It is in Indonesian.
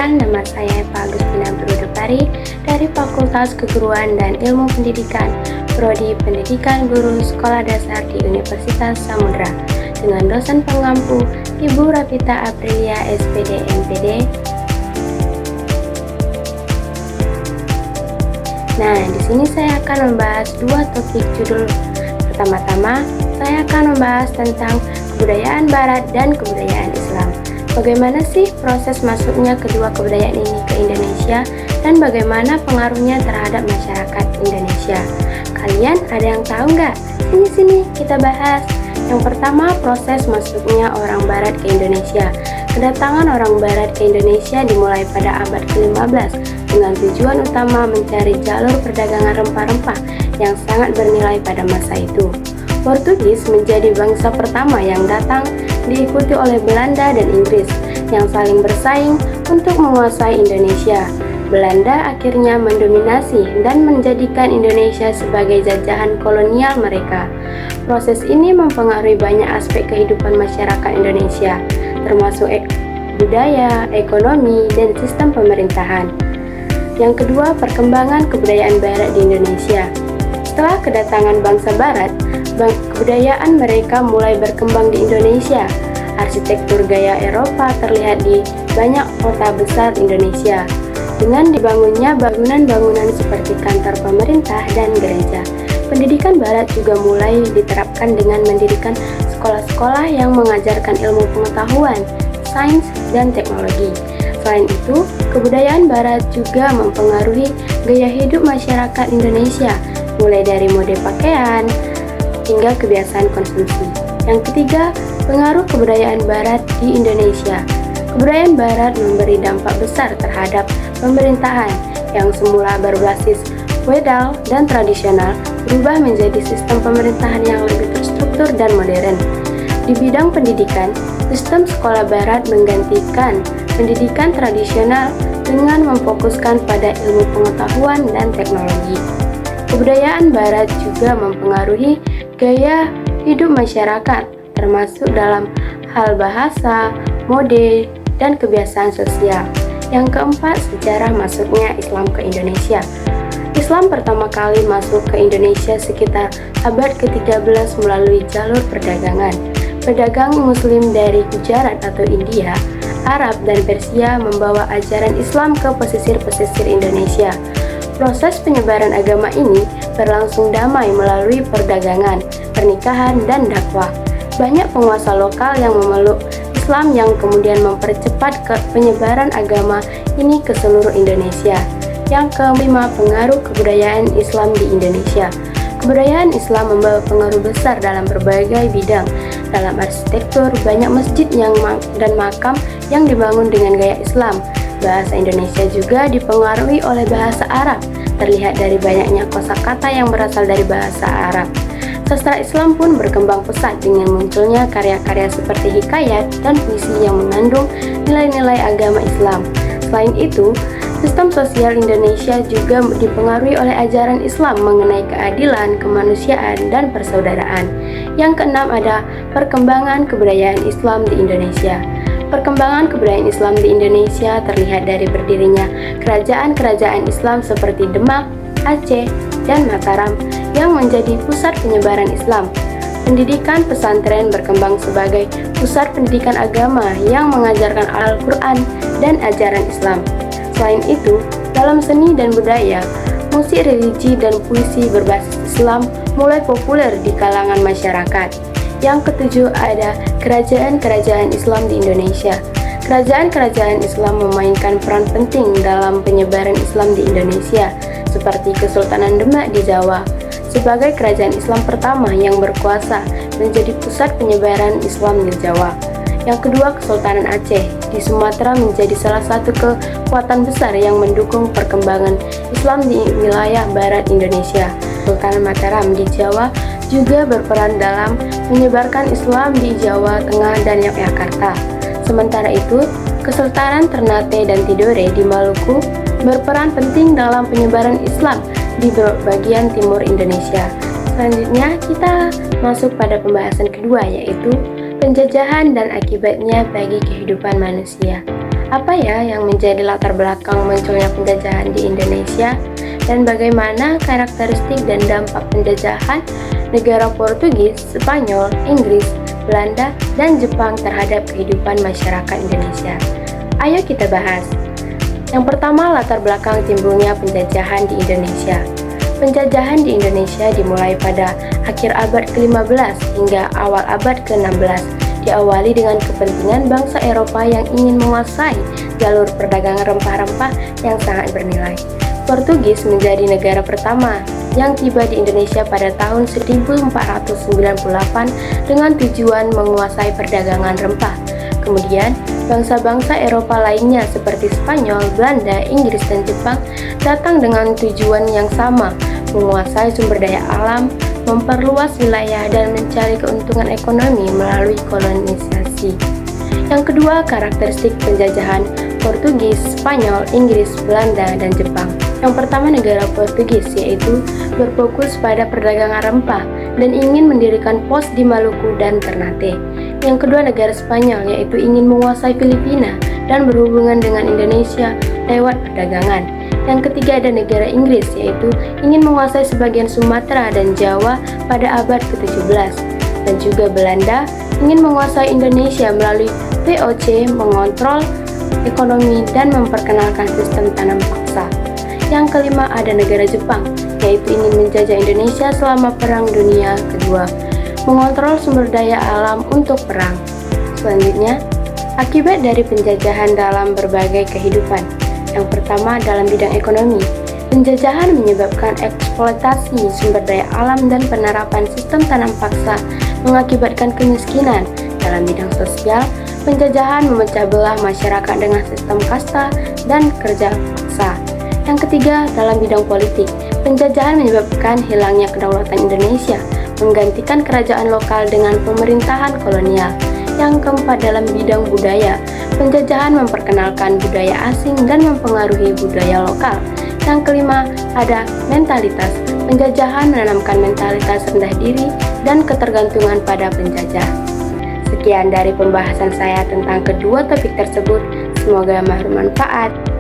Perkenalkan, nama saya Eva Agustina Brudepari dari Fakultas Keguruan dan Ilmu Pendidikan, Prodi Pendidikan Guru Sekolah Dasar di Universitas Samudra, dengan dosen pengampu Ibu Ravita Aprilia SPD MPD. Nah, di sini saya akan membahas dua topik judul. Pertama-tama, saya akan membahas tentang kebudayaan Barat dan kebudayaan Islam. Bagaimana sih proses masuknya kedua kebudayaan ini ke Indonesia dan bagaimana pengaruhnya terhadap masyarakat Indonesia? Kalian ada yang tahu nggak? Sini kita bahas. Yang pertama, proses masuknya orang Barat ke Indonesia. Kedatangan orang Barat ke Indonesia dimulai pada abad ke-15 dengan tujuan utama mencari jalur perdagangan rempah-rempah yang sangat bernilai pada masa itu. Portugis menjadi bangsa pertama yang datang, diikuti oleh Belanda dan Inggris yang saling bersaing untuk menguasai Indonesia. Belanda akhirnya mendominasi dan menjadikan Indonesia sebagai jajahan kolonial mereka. Proses ini mempengaruhi banyak aspek kehidupan masyarakat Indonesia, termasuk budaya, ekonomi, dan sistem pemerintahan. Yang kedua, perkembangan kebudayaan Barat di Indonesia. Setelah kedatangan bangsa Barat, kebudayaan mereka mulai berkembang di Indonesia. Arsitektur gaya Eropa terlihat di banyak kota besar Indonesia, dengan dibangunnya bangunan-bangunan seperti kantor pemerintah dan gereja. Pendidikan Barat juga mulai diterapkan dengan mendirikan sekolah-sekolah yang mengajarkan ilmu pengetahuan, sains, dan teknologi. Selain itu, kebudayaan Barat juga mempengaruhi gaya hidup masyarakat Indonesia, mulai dari mode pakaian hingga kebiasaan konsumsi. Yang ketiga, pengaruh kebudayaan Barat di Indonesia. Kebudayaan Barat memberi dampak besar terhadap pemerintahan yang semula berbasis feodal dan tradisional berubah menjadi sistem pemerintahan yang lebih terstruktur dan modern. Di bidang pendidikan, sistem sekolah Barat menggantikan pendidikan tradisional dengan memfokuskan pada ilmu pengetahuan dan teknologi. Kebudayaan Barat juga mempengaruhi gaya hidup masyarakat, termasuk dalam hal bahasa, mode, dan kebiasaan sosial. Yang keempat, sejarah masuknya Islam ke Indonesia. Islam pertama kali masuk ke Indonesia sekitar abad ke-13 melalui jalur perdagangan. Pedagang Muslim dari Gujarat atau India, Arab, dan Persia membawa ajaran Islam ke pesisir-pesisir Indonesia. Proses penyebaran agama ini berlangsung damai melalui perdagangan, pernikahan, dan dakwah. Banyak penguasa lokal yang memeluk Islam yang kemudian mempercepat penyebaran agama ini ke seluruh Indonesia. Yang kelima, pengaruh kebudayaan Islam di Indonesia. Kebudayaan Islam membawa pengaruh besar dalam berbagai bidang. Dalam arsitektur, banyak masjid dan makam yang dibangun dengan gaya Islam. Bahasa Indonesia juga dipengaruhi oleh bahasa Arab, terlihat dari banyaknya kosakata yang berasal dari bahasa Arab. Sastra Islam pun berkembang pesat dengan munculnya karya-karya seperti hikayat dan puisi yang mengandung nilai-nilai agama Islam. Selain itu, sistem sosial Indonesia juga dipengaruhi oleh ajaran Islam mengenai keadilan, kemanusiaan, dan persaudaraan. Yang keenam, ada perkembangan kebudayaan Islam di Indonesia. Perkembangan kebudayaan Islam di Indonesia terlihat dari berdirinya kerajaan-kerajaan Islam seperti Demak, Aceh, dan Mataram yang menjadi pusat penyebaran Islam. Pendidikan pesantren berkembang sebagai pusat pendidikan agama yang mengajarkan Al-Quran dan ajaran Islam. Selain itu, dalam seni dan budaya, musik religi dan puisi berbasis Islam mulai populer di kalangan masyarakat. Yang ketujuh, ada kerajaan-kerajaan Islam di Indonesia. Kerajaan-kerajaan Islam memainkan peran penting dalam penyebaran Islam di Indonesia, seperti Kesultanan Demak di Jawa. Sebagai kerajaan Islam pertama yang berkuasa menjadi pusat penyebaran Islam di Jawa. Yang kedua, Kesultanan Aceh di Sumatera menjadi salah satu kekuatan besar yang mendukung perkembangan Islam di wilayah barat Indonesia. Kesultanan Mataram di Jawa juga berperan dalam menyebarkan Islam di Jawa Tengah dan Yogyakarta. Sementara itu, Kesultanan Ternate dan Tidore di Maluku berperan penting dalam penyebaran Islam di bagian timur Indonesia. Selanjutnya, kita masuk pada pembahasan kedua, yaitu penjajahan dan akibatnya bagi kehidupan manusia. Apa ya yang menjadi latar belakang munculnya penjajahan di Indonesia? Dan bagaimana karakteristik dan dampak penjajahan negara Portugis, Spanyol, Inggris, Belanda, dan Jepang terhadap kehidupan masyarakat Indonesia? Ayo kita bahas. Yang pertama, latar belakang timbulnya penjajahan di Indonesia. Penjajahan di Indonesia dimulai pada akhir abad ke-15 hingga awal abad ke-16. Diawali dengan kepentingan bangsa Eropa yang ingin menguasai jalur perdagangan rempah-rempah yang sangat bernilai. Portugis menjadi negara pertama yang tiba di Indonesia pada tahun 1498 dengan tujuan menguasai perdagangan rempah. Kemudian, bangsa-bangsa Eropa lainnya seperti Spanyol, Belanda, Inggris, dan Jepang datang dengan tujuan yang sama, menguasai sumber daya alam, memperluas wilayah, dan mencari keuntungan ekonomi melalui kolonisasi. Yang kedua, karakteristik penjajahan Portugis, Spanyol, Inggris, Belanda, dan Jepang. Yang pertama, negara Portugis yaitu berfokus pada perdagangan rempah dan ingin mendirikan pos di Maluku dan Ternate. Yang kedua, negara Spanyol yaitu ingin menguasai Filipina dan berhubungan dengan Indonesia lewat perdagangan. Yang ketiga, ada negara Inggris yaitu ingin menguasai sebagian Sumatera dan Jawa pada abad ke-17. Dan juga Belanda ingin menguasai Indonesia melalui VOC, mengontrol ekonomi dan memperkenalkan sistem tanam paksa. Yang kelima, ada negara Jepang, yaitu ingin menjajah Indonesia selama Perang Dunia Kedua, mengontrol sumber daya alam untuk perang. Selanjutnya, akibat dari penjajahan dalam berbagai kehidupan. Yang pertama, dalam bidang ekonomi. Penjajahan menyebabkan eksploitasi sumber daya alam dan penerapan sistem tanam paksa mengakibatkan kemiskinan. Dalam bidang sosial, penjajahan memecah belah masyarakat dengan sistem kasta dan kerja paksa. Yang ketiga, dalam bidang politik, penjajahan menyebabkan hilangnya kedaulatan Indonesia, menggantikan kerajaan lokal dengan pemerintahan kolonial. Yang keempat, dalam bidang budaya, penjajahan memperkenalkan budaya asing dan mempengaruhi budaya lokal. Yang kelima, ada mentalitas. Penjajahan menanamkan mentalitas rendah diri dan ketergantungan pada penjajah. Sekian dari pembahasan saya tentang kedua topik tersebut. Semoga bermanfaat.